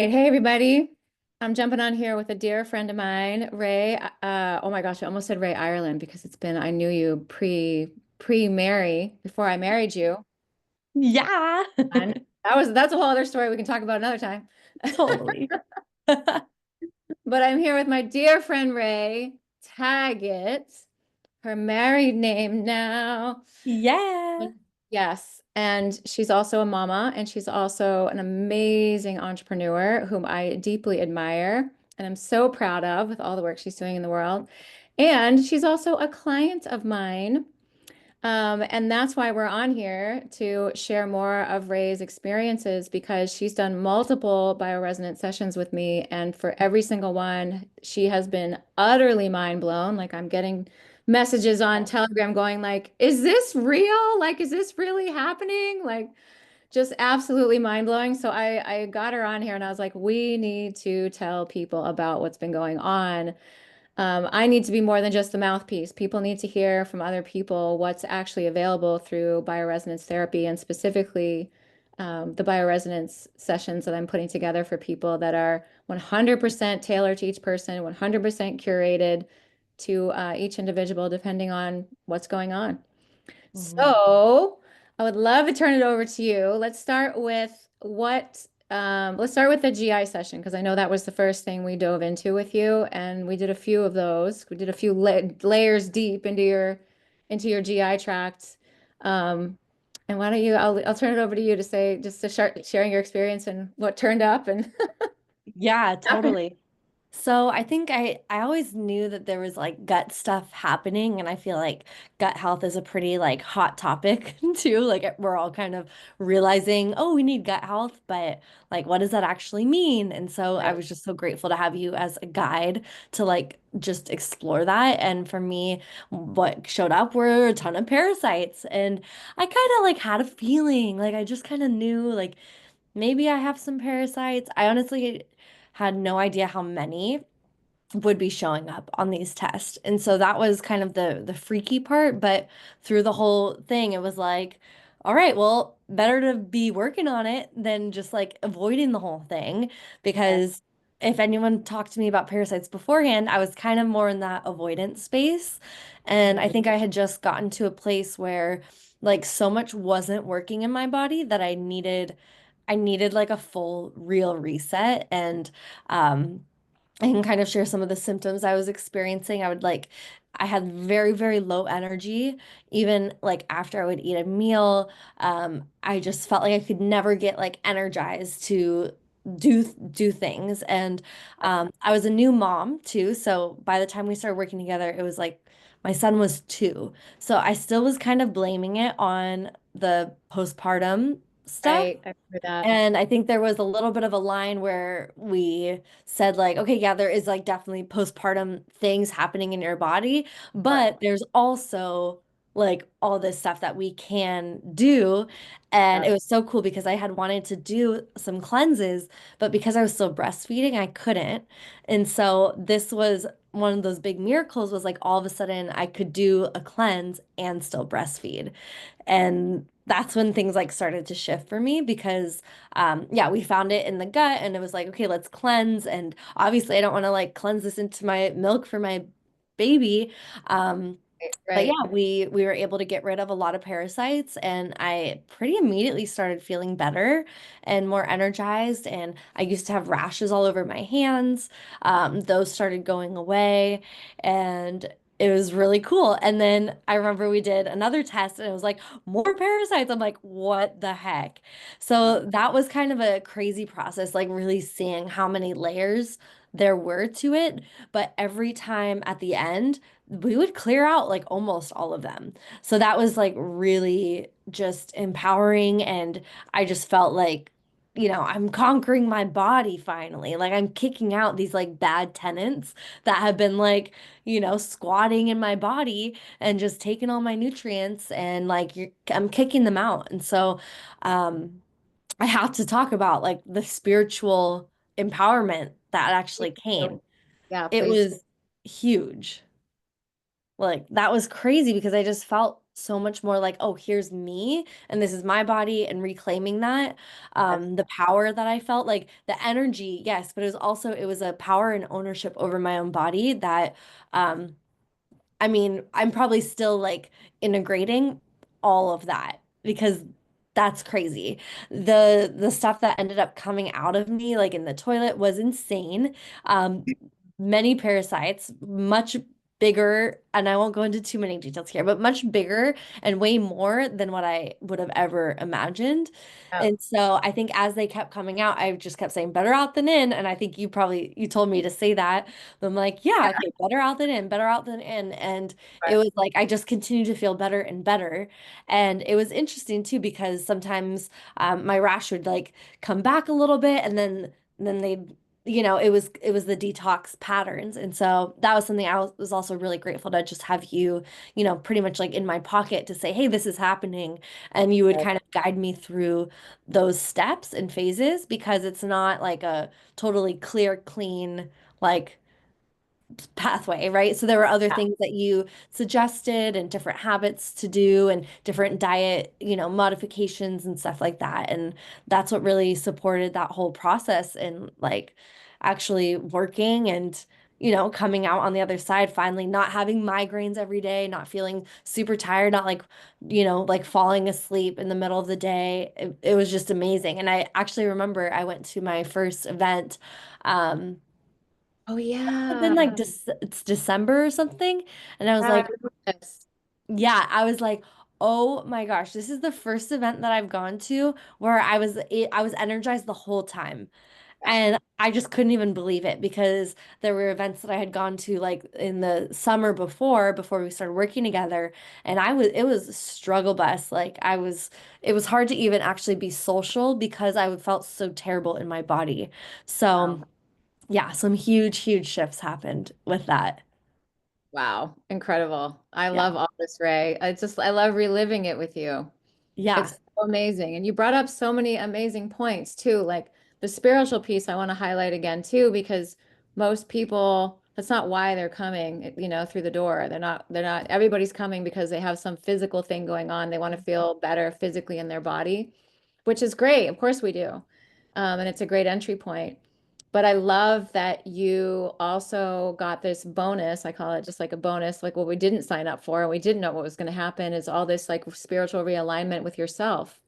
Hey everybody. I'm jumping on here with a dear friend of mine, Ray. Oh my gosh, I almost said Ray Ireland because I knew you pre-Mary before I married you. Yeah, And that's a whole other story we can talk about another time. totally. But I'm here with my dear friend Ray Taggett, her married name now. Yeah. Yes, and she's also a mama, and she's also an amazing entrepreneur whom I deeply admire and I'm so proud of with all the work she's doing in the world. And she's also a client of mine. And that's why we're on here to share more of Ray's experiences because she's done multiple bioresonance sessions with me. And for every single one, she has been utterly mind blown. Like I'm getting messages on Telegram going like, is this real? Like, is this really happening? Like, just absolutely mind blowing. So I got her on here and I was like, we need to tell people about what's been going on. I need to be more than just the mouthpiece. People need to hear from other people what's actually available through bioresonance therapy and specifically the bioresonance sessions that I'm putting together for people that are 100% tailored to each person, 100% curated to each individual, depending on what's going on. Mhm. So I would love to turn it over to you. Let's start with the GI session because I know that was the first thing we dove into with you, and we did a few of those. We did a few layers deep into your GI tract. And why don't I'll turn it over to you to say just to start sharing your experience and what turned up and Yeah, happened. totally. So I think I always knew that there was like gut stuff happening, and I feel like gut health is a pretty like hot topic too. Like we're all kind of realizing, oh, we need gut health, but like what does that actually mean? And so I Right. was just so grateful to have you as a guide to like just explore that. And for me, what showed up were a ton of parasites, and I kind of like had a feeling, like I just kind of knew like maybe I have some parasites. I honestly had no idea how many would be showing up on these tests. And so that was kind of the freaky part, but through the whole thing it was like, all right, well, better to be working on it than just like avoiding the whole thing Yeah. because if anyone talked to me about parasites beforehand, I was kind of more in that avoidance space. And I Mhm. think I had just gotten to a place where like so much wasn't working in my body that I needed like a full real reset and I can kind of share some of the symptoms I was experiencing. I had very, very low energy. Even like after I would eat a meal, I just felt like I could never get like energized to do things. And I was a new mom too. So by the time we started working together, it was like my son was 2. So I still was kind of blaming it on the postpartum stuff. Right. I remember that. And I think there was a little bit of a line where we said like, okay, yeah, there is like definitely postpartum things happening in your body, Sure. but there's also like all this stuff that we can do. And Yeah. it was so cool because I had wanted to do some cleanses, but because I was still breastfeeding, I couldn't. And so this was one of those big miracles was like all of a sudden I could do a cleanse and still breastfeed. And that's when things like started to shift for me because yeah, we found it in the gut and it was like, okay, let's cleanse. And obviously I don't want to like cleanse this into my milk for my baby. Um, but Right. yeah, we were able to get rid of a lot of parasites and I pretty immediately started feeling better and more energized. And I used to have rashes all over my hands. Those started going away and it was really cool. And then I remember we did another test and it was like more parasites. I'm like, what the heck? So that was kind of a crazy process, like really seeing how many layers there were to it. But every time at the end, we would clear out like almost all of them. So that was like really just empowering. And I just felt like, I'm conquering my body finally. Like I'm kicking out these like bad tenants that have been like, squatting in my body and just taking all my nutrients and like I'm kicking them out. And so I have to talk about like the spiritual empowerment that actually came. Yeah, It please. was huge. Like that was crazy because I just felt so much more like, oh, here's me and this is my body and reclaiming that. The power that I felt, like the energy, yes, but it was also, it was a power and ownership over my own body that um I mean, I'm probably still like integrating all of that because that's crazy. The stuff that ended up coming out of me like in the toilet was insane. Many parasites, much bigger, and I won't go into too many details here, but much bigger and way more than what I would have ever imagined. Yep. And so I think as they kept coming out, I just kept saying better out than in. And I think you told me to say that. But I'm like, yeah, okay, better out than in, better out than in. And it was like I just continued to feel better and better. And it was interesting too, because sometimes my rash would like come back a little bit and then they'd it was the detox patterns. And so that was something was also really grateful to just have you, pretty much like in my pocket to say, hey, this is happening. And you would kind of guide me through those steps and phases because it's not like a totally clear, clean, like pathway, right? So there were other things that you suggested and different habits to do and different diet, modifications and stuff like that. And that's what really supported that whole process and like actually working and coming out on the other side, finally not having migraines every day, not feeling super tired, not like, like falling asleep in the middle of the day. It was just amazing. And I actually remember I went to my first event. Um, Oh have yeah. been like it's December or something. And I was Yeah, I like, remember this. yeah, I was like, oh my gosh, this is the first event that I've gone to where I was energized the whole time. Yeah. And I just couldn't even believe it because there were events that I had gone to like in the summer before we started working together. And it was a struggle bus. It was hard to even actually be social because I felt so terrible in my body. Wow. So yeah, some huge, huge shifts happened with that. Wow. Incredible. I Yeah. love all this, Ray. I love reliving it with you. Yeah. It's so amazing. And you brought up so many amazing points too, like the spiritual piece I want to highlight again too, because most people, that's not why they're coming, through the door. They're not, everybody's coming because they have some physical thing going on. They want to feel better physically in their body, which is great. Of course we do. And it's a great entry point. But I love that you also got this bonus. I call it just like a bonus, like what we didn't sign up for and we didn't know what was going to happen is all this like spiritual realignment with yourself,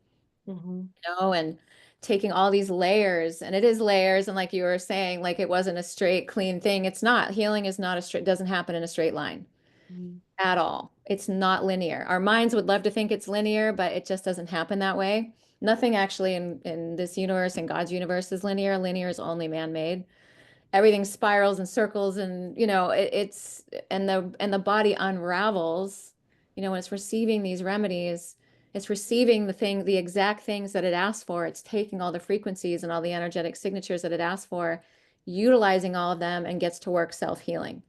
Hmm. and taking all these layers. And it is layers. And like you were saying, like it wasn't a straight, clean thing. It's not. Healing is not a straight, doesn't happen in a straight line at all. It's not linear. Our minds would love to think it's linear, but it just doesn't happen that way. Nothing actually in this universe and God's universe is linear. Linear is only man-made. Everything spirals and circles, and it's and the body unravels. When it's receiving these remedies, it's receiving the exact things that it asked for. It's taking all the frequencies and all the energetic signatures that it asked for, utilizing all of them, and gets to work self-healing.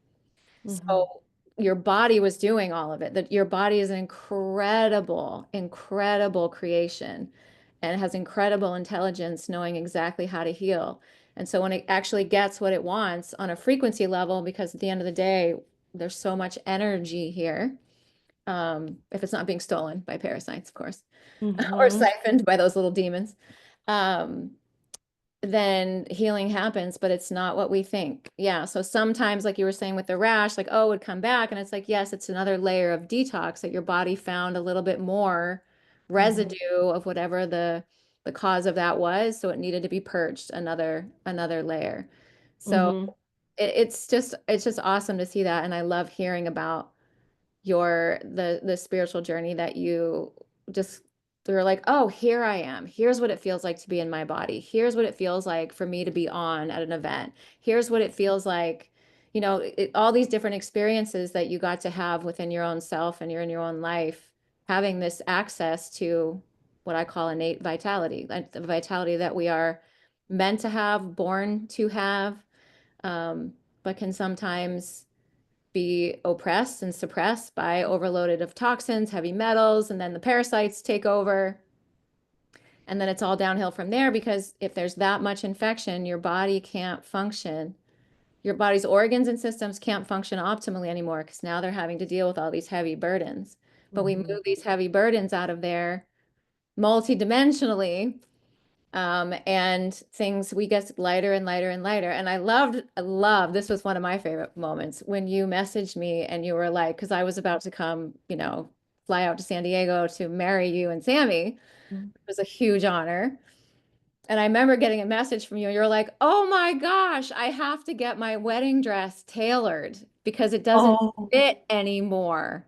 Hmm. So your body was doing all of it. That your body is an incredible, incredible creation and has incredible intelligence, knowing exactly how to heal. And so when it actually gets what it wants on a frequency level, because at the end of the day, there's so much energy here. If it's not being stolen by parasites, of course, or Hmm. siphoned by those little demons. Um, then healing happens, but it's not what we think. Yeah. So sometimes, like you were saying with the rash, like, oh, it would come back. And it's like, yes, it's another layer of detox that your body found a little bit more Hmm. residue of whatever the cause of that was. So it needed to be purged, another layer. So Hmm. it's just awesome to see that. And I love hearing about the spiritual journey that you just were like, oh, here I am. Here's what it feels like to be in my body. Here's what it feels like for me to be on at an event. Here's what it feels like, all these different experiences that you got to have within your own self and you're in your own life, having this access to what I call innate vitality, like the vitality that we are meant to have, born to have, but can sometimes be oppressed and suppressed by overloaded of toxins, heavy metals, and then the parasites take over. And then it's all downhill from there because if there's that much infection, your body can't function. Your body's organs and systems can't function optimally anymore because now they're having to deal with all these heavy burdens. but we Mhm. move these heavy burdens out of there multidimensionally. And things we get lighter and lighter and lighter. And I loved, this was one of my favorite moments when you messaged me and you were like, because I was about to come, fly out to San Diego to marry you and Sammy. It was a huge honor. And I remember getting a message from you, and you're like, oh my gosh, I have to get my wedding dress tailored because it doesn't Oh, fit anymore.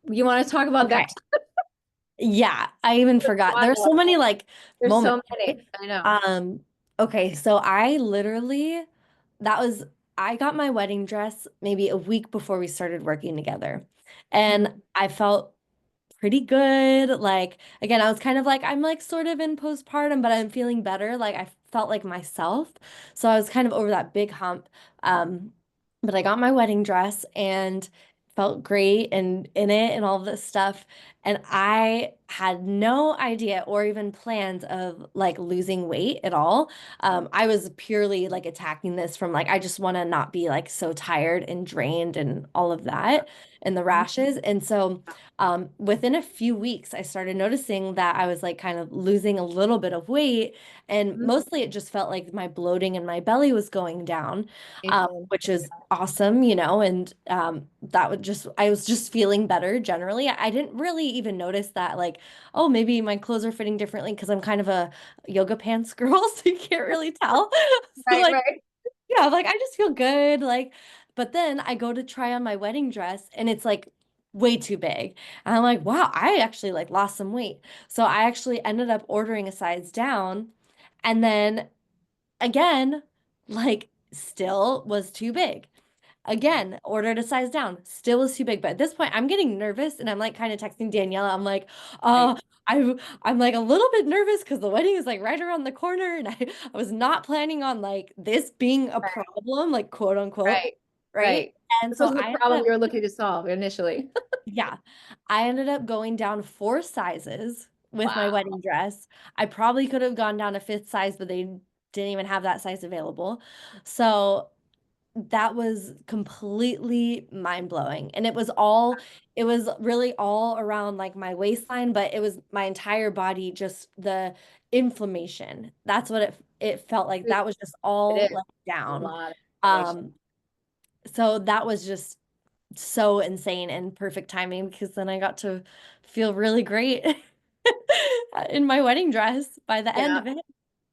You want to talk about that? okay. Yeah, I even forgot. There's so Wild. many like There's moments, so right? many. I know. Um, okay, so I literally that was I got my wedding dress maybe a week before we started working together. And I felt pretty good. Like, again, I was kind of like, I'm like sort of in postpartum, but I'm feeling better. Like, I felt like myself. So I was kind of over that big hump. But I got my wedding dress and felt great and in it and all this stuff. And I had no idea or even plans of like losing weight at all. I was purely like attacking this from like, I just want to not be like so tired and drained and all of that and the rashes. And so, within a few weeks, I started noticing that I was like kind of losing a little bit of weight. And Mhm. mostly it just felt like my bloating and my belly was going down, Amazing. which is awesome, and that would just, I was just feeling better generally. I didn't really even notice that, like, oh, maybe my clothes are fitting differently because I'm kind of a yoga pants girl, so you can't really tell. So, Right, like, right. yeah, like I just feel good. Like, but then I go to try on my wedding dress and it's like way too big. And I'm like, wow, I actually like lost some weight. So I actually ended up ordering a size down. And then again, like still was too big. Again, ordered a size down, still was too big. But at this point, I'm getting nervous and I'm like kind of texting Daniela. I'm like, Right, I'm like a little bit nervous because the wedding is like right around the corner and I was not planning on like this being a problem, like quote unquote, right, right? right. And This so wasn't the I ended problem up, you were looking to solve initially. yeah, I ended up going down 4 sizes with my Wow. wedding dress. I probably could have gone down a fifth size, but they didn't even have that size available. So that was completely mind-blowing. And it was really all around like my waistline, but it was my entire body, just the inflammation. That's what it felt like. That was just It all is like a down. lot of information. Um, so that was just so insane and perfect timing because then I got to feel really great in my wedding dress by the end Yeah, of it.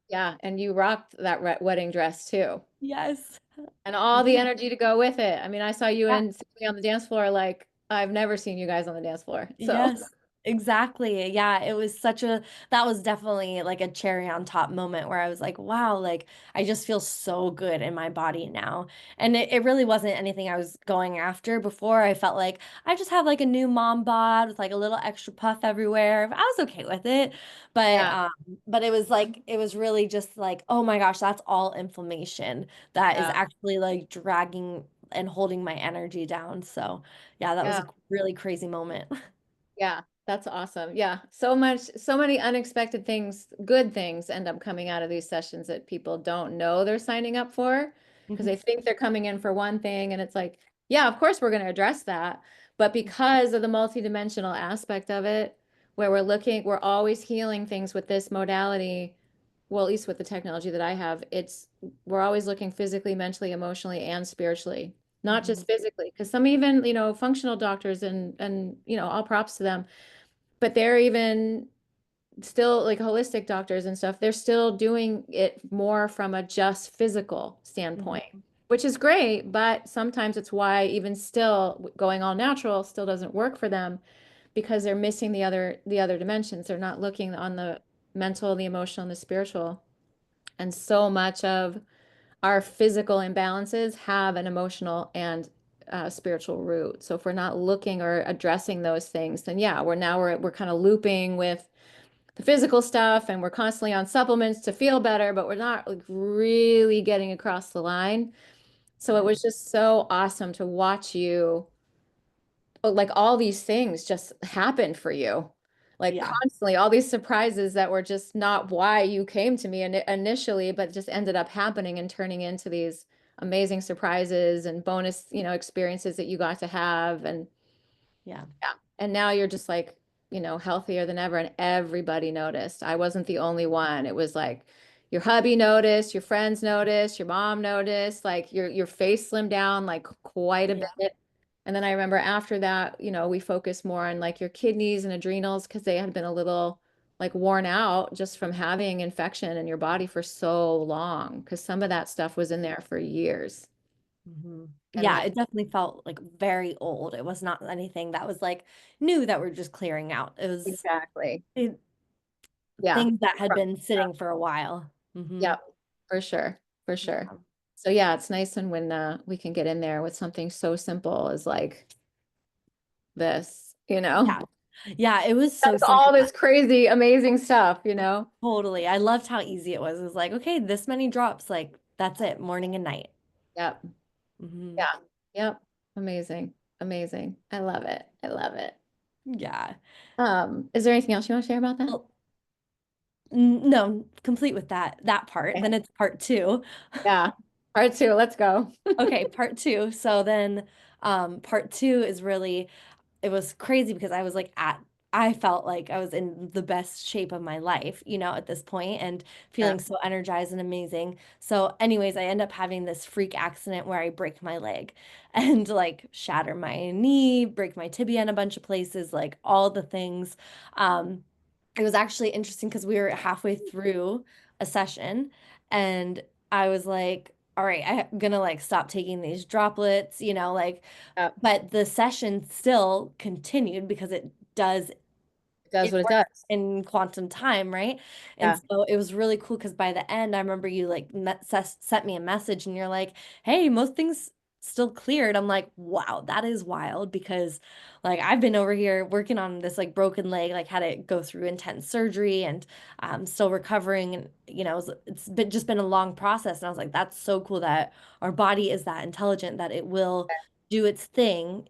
yeah. And you rocked that wedding dress too. Yes. And I all the did. energy to go with it. I mean, I saw you Yeah. and Tiffany on the dance floor like I've never seen you guys on the dance floor. So, Yes, exactly. Yeah, it was that was definitely like a cherry on top moment where I was like, wow, like I just feel so good in my body now. And it really wasn't anything I was going after before. I felt like I just have like a new mom bod with like a little extra puff everywhere. I was okay with it. But yeah, but it was like it was really just like, oh my gosh, that's all inflammation that is yeah, actually like dragging and holding my energy down. So yeah, that was yeah. a really crazy moment. Yeah, that's awesome. Yeah, so much, so many unexpected things, good things end up coming out of these sessions that people don't know they're signing up for because Mhm. they think they're coming in for one thing, and it's like, yeah, of course we're going to address that, but because of the multidimensional aspect of it, where we're always healing things with this modality. Well, at least with the technology that I have, we're always looking physically, mentally, emotionally, and spiritually, not Mhm. just physically. Because some even, functional doctors and all props to them, but they're even still like holistic doctors and stuff. They're still doing it more from a just physical standpoint, Mhm. which is great. But sometimes it's why even still going all natural still doesn't work for them because they're missing the other dimensions. They're not looking on the mental, the emotional, and the spiritual. And so much of our physical imbalances have an emotional and spiritual root. So if we're not looking or addressing those things, then yeah, we're kind of looping with the physical stuff and we're constantly on supplements to feel better, but we're not like really getting across the line. So it Yeah. was just so awesome to watch you like all these things just happen for you. Like Yeah. constantly, all these surprises that were just not why you came to me initially, but just ended up happening and turning into these amazing surprises and bonus, experiences that you got to have. And Yeah. yeah. And now you're just like, healthier than ever. And everybody noticed. I wasn't the only one. It was like your hubby noticed, your friends noticed, your mom noticed, like your face slimmed down like quite a Yeah. bit. And then I remember after that, we focused more on like your kidneys and adrenals because they had been a little like worn out just from having infection in your body for so long because some of that stuff was in there for years. And Yeah, that it definitely felt like very old. It was not anything that was like new that we're just clearing out. It was exactly. it, Yeah. things that had been sitting for a while. Yeah, for sure. For sure. Yeah. So yeah, it's nice and when we can get in there with something so simple as like this, Yeah. Yeah, it was so That's simple. all this crazy, amazing stuff. Totally. I loved how easy it was. It was like, okay, this many drops, like that's it, morning and night. Yep. Hmm. Yeah. Yep. Amazing. Amazing. I love it. I love it. Yeah. Is there anything else you want to share about that? Well, no, complete with that part. Okay. Then it's part two. Yeah. Part two, let's go. Okay, part two. So then part two is really it was crazy because I felt like I was in the best shape of my life, at this point and Yeah. feeling so energized and amazing. So anyways, I end up having this freak accident where I break my leg and like shatter my knee, break my tibia in a bunch of places, like all the things. Um, it was actually interesting because we were halfway through a session and I was like, all right, I'm gonna like stop taking these droplets, like Yeah. but the session still continued because it does It does it what it works does. in quantum time, right? And Yeah. so it was really cool because by the end, I remember you like sent me a message and you're like, "Hey, most things still cleared." I'm like, "Wow, that is wild," because like I've been over here working on this like broken leg, like had to go through intense surgery and still recovering, and just been a long process. And I was like, "That's so cool that our body is that intelligent that it will do its thing,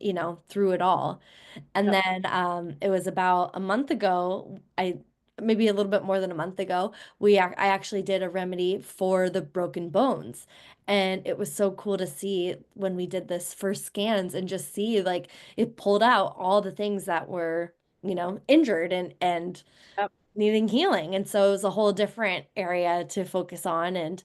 through it all." And Yep. then it was about a month ago, I maybe a little bit more than a month ago, I actually did a remedy for the broken bones. And it was so cool to see when we did this first scans and just see like it pulled out all the things that were, injured and Yep. needing healing. And so it was a whole different area to focus on and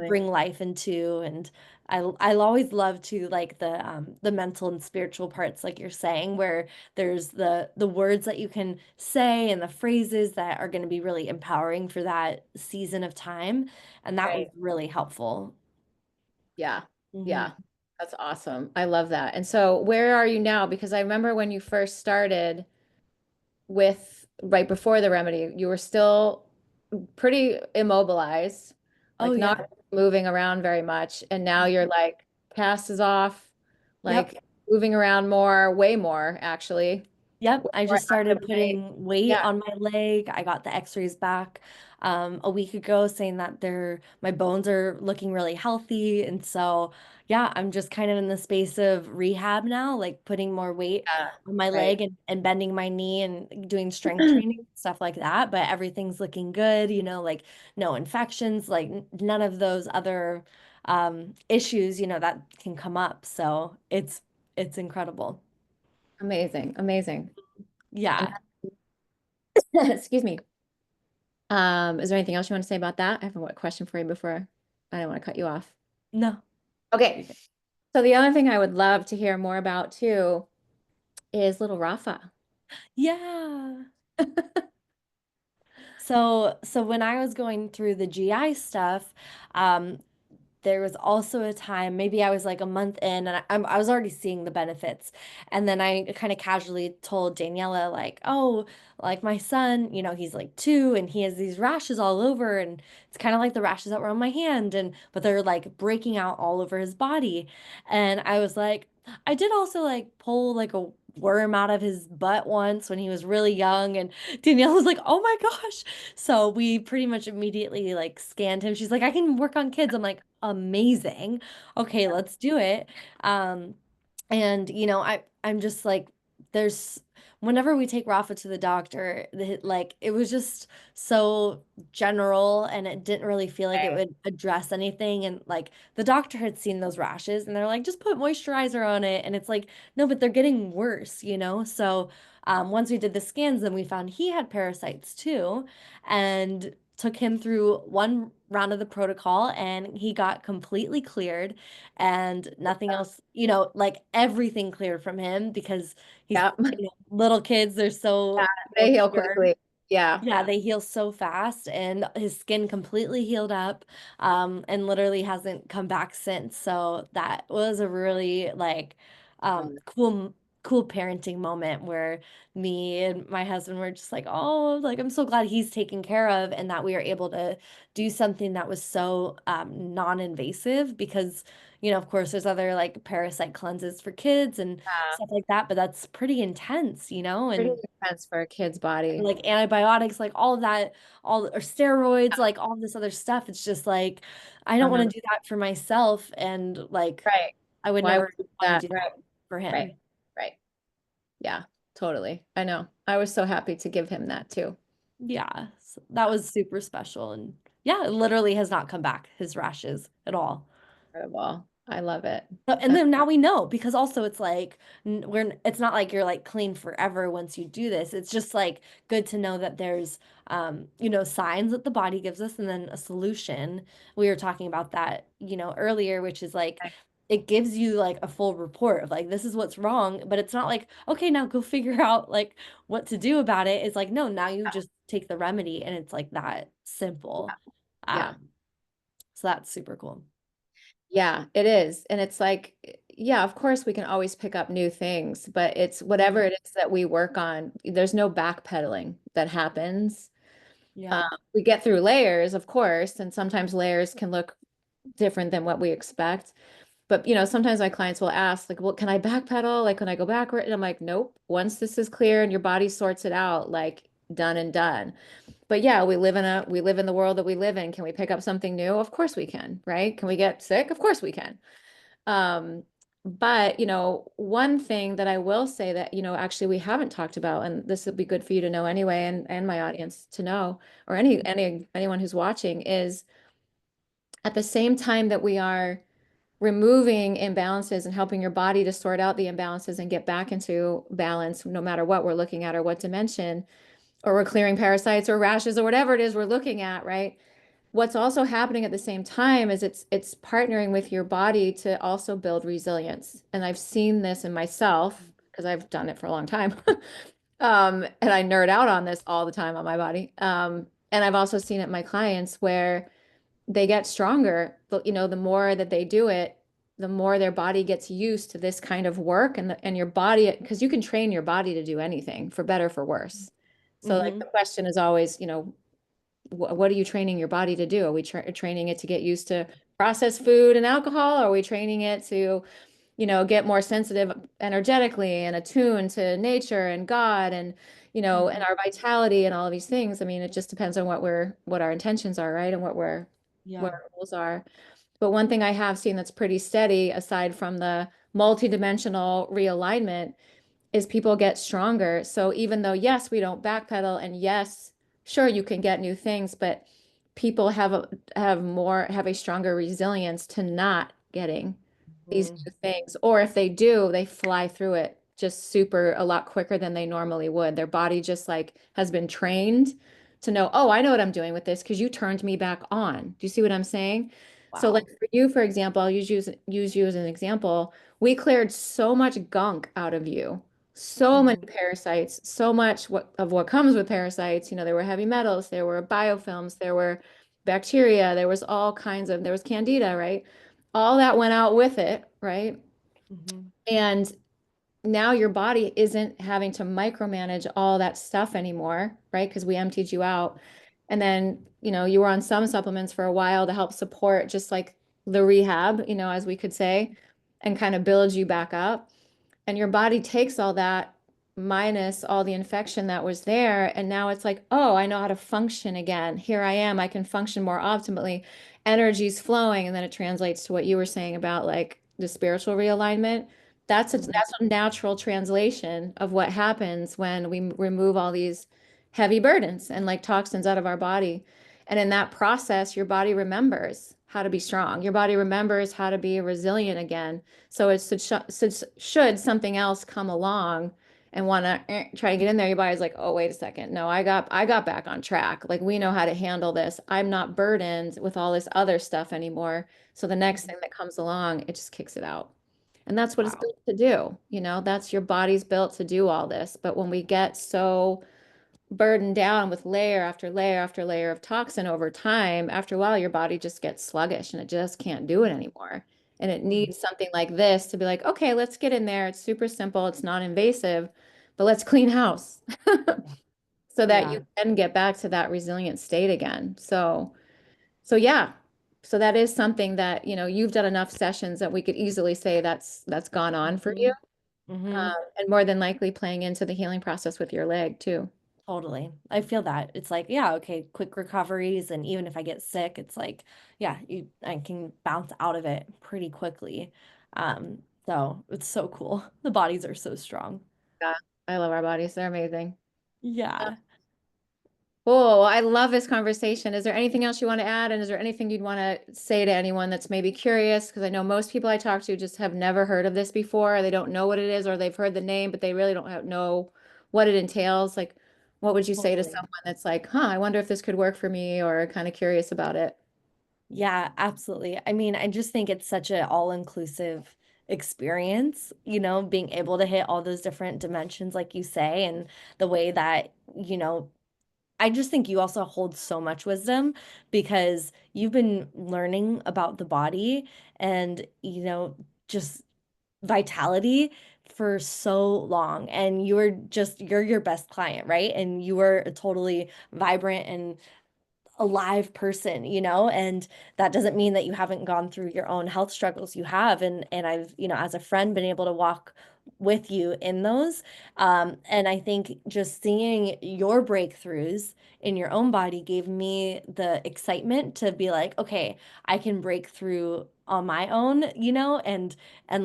bring life into. And I always love to like the mental and spiritual parts, like you're saying, where there's the words that you can say and the phrases that are going to be really empowering for that season of time. And that was Right. really helpful. Yeah. Hmm. Yeah. That's awesome. I love that. And so where are you now? Because I remember when you first started with right before the remedy, you were still pretty immobilized, Oh like not yeah. moving around very much. And now you're like cast is off, Yep. like moving around more, way more actually. Yep, Way I more just started active way. putting weight Yeah. on my leg. I got the x-rays back a week ago saying that my bones are looking really healthy. And so, yeah, I'm just kind of in the space of rehab now, like putting more weight Yeah. on my Right. leg and bending my knee and doing strength training, stuff like that. But everything's looking good, like no infections, like none of those other issues, that can come up. So it's incredible. Amazing. Amazing. And Yeah. excuse me. Is there anything else you want to say about that? I have a question for you before I don't want to cut you off. No. Okay. So the other thing I would love to hear more about too is little Rafa. Yeah. So when I was going through the GI stuff, um, there was also a time, maybe I was like a month in, and I was already seeing the benefits. And then I kind of casually told Daniela, like, oh, like my son, he's like 2 and he has these rashes all over. And it's kind of like the rashes that were on my hand, but they're like breaking out all over his body. And I was like, I did also like pull like a worm out of his butt once when he was really young. And Danielle was like, oh my gosh. So we pretty much immediately like scanned him. She's like, I can work on kids. I'm like, amazing. Okay, let's do it. And I'm just like, there's whenever we take Rafa to the doctor, like it was just so general and it didn't really feel like it Right. would address anything. And like the doctor had seen those rashes and they're like, just put moisturizer on it. And it's like, no, but they're getting worse, you know? So once we did the scans, then we found he had parasites too and took him through one round of the protocol and he got completely cleared and nothing else, you know, like everything cleared from him because he's Yeah. little kids, they're Yeah, so they heal pure. quickly. Yeah. Yeah, they heal so fast, and his skin completely healed up, and literally hasn't come back since. So that was a really like cool parenting moment where me and my husband were just like, oh, like I'm so glad he's taken care of, and that we were able to do something that was so non-invasive because, you know, of course, there's other like parasite cleanses for kids and Yeah. stuff like that, but that's pretty intense, you know, Pretty and intense for a kid's body. like antibiotics, like all of that, all or steroids, like all this other stuff. It's just like I don't want Uh-huh. to do that for myself, and like Right. I would Why would never you do want that? to do Right. that for Right. him. Right. Yeah, totally. I know. I was so happy to give him that too. Yeah, so that was super special, and yeah, it literally has not come back, his rashes at all. Incredible. I love it. And And then now we know because also it's like it's not like you're like clean forever once you do this. It's just like good to know that there's you know, signs that the body gives us and then a solution. We were talking about that, you know, earlier, which is like it gives you like a full report of like this is what's wrong, but it's not like okay, now go figure out like what to do about it. It's like no, now you just take the remedy and it's like that simple. yeah. Um so that's super cool. Yeah, it is. And it's like, yeah, of course we can always pick up new things, but it's whatever Mhm. it is that we work on, there's no backpedaling that happens. Um, Yeah. we get through layers, of course, and sometimes layers can look different than what we expect. But sometimes my clients will ask, like, well, can I backpedal? Like, can I go backward? And I'm like, nope. Once this is clear and your body sorts it out, like done and done. But yeah, we live in the world that we live in. Can we pick up something new? Of course we can, right? Can we get sick? Of course we can. Um, but one thing that I will say that, actually we haven't talked about, and this would be good for you to know anyway, and my audience to know, or anyone who's watching, is at the same time that we are removing imbalances and helping your body to sort out the imbalances and get back into balance, no matter what we're looking at or what dimension, or we're clearing parasites or rashes or whatever it is we're looking at, right? What's also happening at the same time is it's partnering with your body to also build resilience. And I've seen this in myself because I've done it for a long time. And I nerd out on this all the time on my body. And I've also seen it in my clients where they get stronger. But the more that they do it, the more their body gets used to this kind of work, and your body, because you can train your body to do anything for better, for worse. So like the Hmm. question is always, what are you training your body to do? Are we training it to get used to processed food and alcohol? Or are we training it to, get more sensitive energetically and attuned to nature and God and, and Hmm. our vitality and all of these things? I mean, it just depends on what our intentions are, right? And what Yeah. our goals are. But one thing I have seen that's pretty steady, aside from the multidimensional realignment, is people get stronger. So even though, yes, we don't backpedal, and yes, sure, you can get new things, but people have a stronger resilience to not getting these Hmm. new things. Or if they do, they fly through it just super a lot quicker than they normally would. Their body just like has been trained to know, oh, I know what I'm doing with this because you turned me back on. Do you see what I'm saying? So like Wow. for you, for example, I'll use you as an example. We cleared so much gunk out of you, so many Hmm. parasites, so much of what comes with parasites. There were heavy metals, there were biofilms, there were bacteria, there was all kinds of, there was candida, right? All that went out with it, right? Hmm. And now your body isn't having to micromanage all that stuff anymore, right? Because we emptied you out. And then, you were on some supplements for a while to help support just like the rehab, as we could say, and kind of build you back up. And your body takes all that minus all the infection that was there. And now it's like, oh, I know how to function again. Here I am. I can function more optimally. Energy's flowing. And then it translates to what you were saying about like the spiritual realignment. Mhm. that's a natural translation of what happens when we remove all these heavy burdens and like toxins out of our body. And in that process, your body remembers how to be strong. Your body remembers how to be resilient again. So should something else come along and want to try to get in there, your body's like, oh, wait a second. No, I got back on track. Like we know how to handle this. I'm not burdened with all this other stuff anymore. So the next thing that comes along, it just kicks it out. And that's what it's Wow. built to do. That's your body's built to do all this. But when we get so burdened down with layer after layer after layer of toxin over time, after a while, your body just gets sluggish and it just can't do it anymore. And it Mhm. needs something like this to be like, okay, let's get in there. It's super simple, it's non-invasive, but let's clean house so that you Yeah. can get back to that resilient state again. So yeah. So that is something that, you've done enough sessions that we could easily say that's gone on for you. Mhm. Mhm. And more than likely playing into the healing process with your leg too. Totally. I feel that. It's like, yeah, okay, quick recoveries. And even if I get sick, it's like, yeah, I can bounce out of it pretty quickly. So it's so cool. The bodies are so strong. Yeah, I love our bodies. They're amazing. Yeah. Oh, I love this conversation. Is there anything else you want to add? And is there anything you'd want to say to anyone that's maybe curious? Because I know most people I talk to just have never heard of this before. They don't know what it is, or they've heard the name, but they really don't know what it entails. Like, what would you say to Totally. someone that's like, huh, I wonder if this could work for me, or kind of curious about it? Yeah, absolutely. I mean, I just think it's such an all-inclusive experience, being able to hit all those different dimensions, like you say, and the way that, I just think you also hold so much wisdom because you've been learning about the body and, just vitality for so long. And you're your best client, right? And you are a totally vibrant and a live person, and that doesn't mean that you haven't gone through your own health struggles. You have, and I've, as a friend, been able to walk with you in those. And I think just seeing your breakthroughs in your own body gave me the excitement to be like, okay, I can break through on my own, and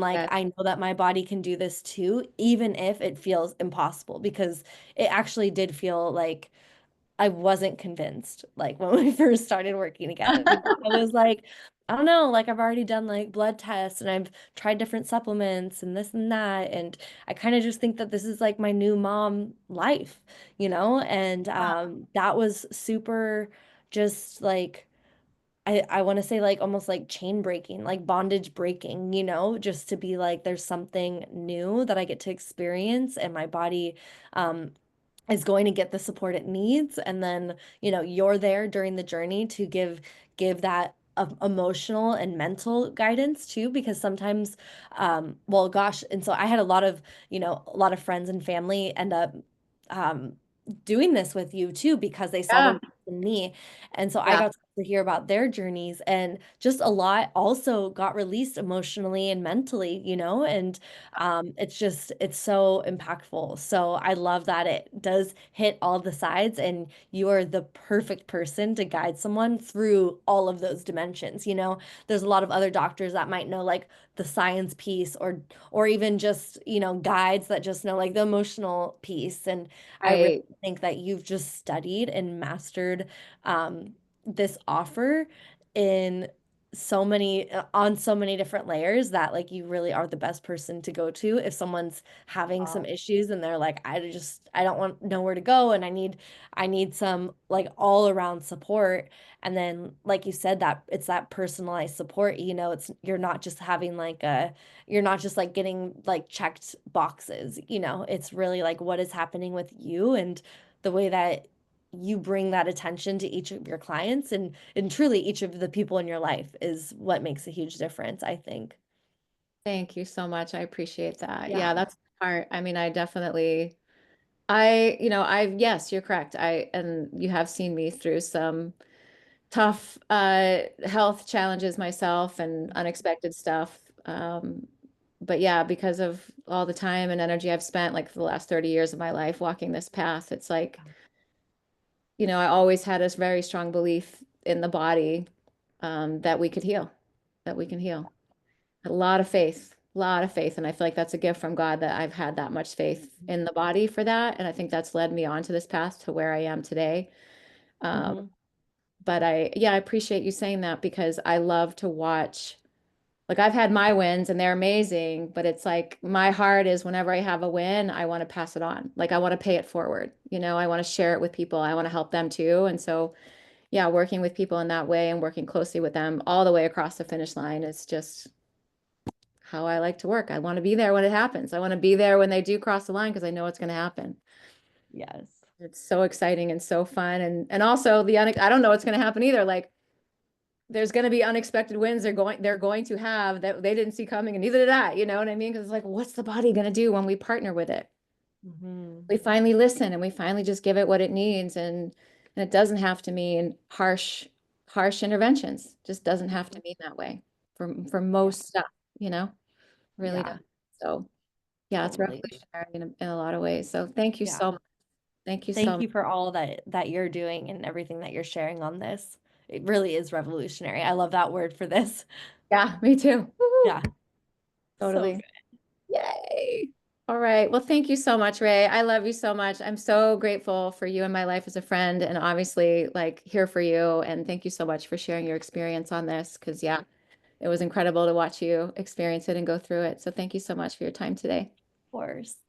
like Yes. I know that my body can do this too, even if it feels impossible, because it actually did feel like I wasn't convinced like when we first started working together. I was like, I don't know, like I've already done like blood tests and I've tried different supplements and this and that. And I kind of just think that this is like my new mom life, And that was super just like I want to say like almost like chain breaking, like bondage breaking, just to be like there's something new that I get to experience and my body um is going to get the support it needs, and then you're there during the journey to give that emotional and mental guidance too, because sometimes well gosh, and so I had a lot of friends and family end up um doing this with you too because they saw the Yeah. results in me, and so I Yeah. got to hear about their journeys, and just a lot also got released emotionally and mentally, and it's so impactful. So I love that it does hit all the sides, and you are the perfect person to guide someone through all of those dimensions. There's a lot of other doctors that might know like the science piece or even just, guides that just know like the emotional piece. And I really Right. think that you've just studied and mastered this offer in on so many different layers that like you really are the best person to go to if someone's having some issues and they're like I don't want know where to go, and I need some like all around support. And then like you said, that it's that personalized support, it's you're not just like getting like checked boxes, it's really like what is happening with you and the way that you bring that attention to each of your clients, and truly each of the people in your life is what makes a huge difference, I think. Thank you so much. I appreciate that. Yeah, Yeah. that's the part. I mean, yes, you're correct. And you have seen me through some tough health challenges myself and unexpected stuff. But yeah, because of all the time and energy I've spent like the last 30 years of my life walking this path, it's like, I always had this very strong belief in the body that we could heal, that we can heal. A lot of faith. lot of faith. And I feel like that's a gift from God that I've had that much faith in the body for that. And I think that's led me onto this path to where I am today. Um, Hmm. but yeah, I appreciate you saying that because I love to watch. Like I've had my wins and they're amazing, but it's like my heart is whenever I have a win, I want to pass it on. Like I want to pay it forward. I want to share it with people. I want to help them too. And so, yeah, working with people in that way and working closely with them all the way across the finish line is just how I like to work. I want to be there when it happens. I want to be there when they do cross the line because I know it's going to happen. Yes. It's so exciting and so fun. And also I don't know what's going to happen either. Like there's going to be unexpected wins they're going to have that they didn't see coming and neither did I, you know what I mean? Because it's like, what's the body going to do when we partner with it? Hmm. We finally listen and we finally just give it what it needs and it doesn't have to mean harsh interventions. Just doesn't have to mean that way for Yeah. most stuff, you know, really Yeah. does. So yeah, it's Totally. revolutionary in a lot of ways. So thank you Yeah. so much. Thank you so Thank much. you for all that you're doing and everything that you're sharing on this. It really is revolutionary. I love that word for this. Yeah, me too. Woohoo. Yeah. So Totally. Yay. All right. Well, thank you so much, Ray. I love you so much. I'm so grateful for you in my life as a friend and obviously like here for you. And thank you so much for sharing your experience on this because, yeah, it was incredible to watch you experience it and go through it. So thank you so much for your time today. course.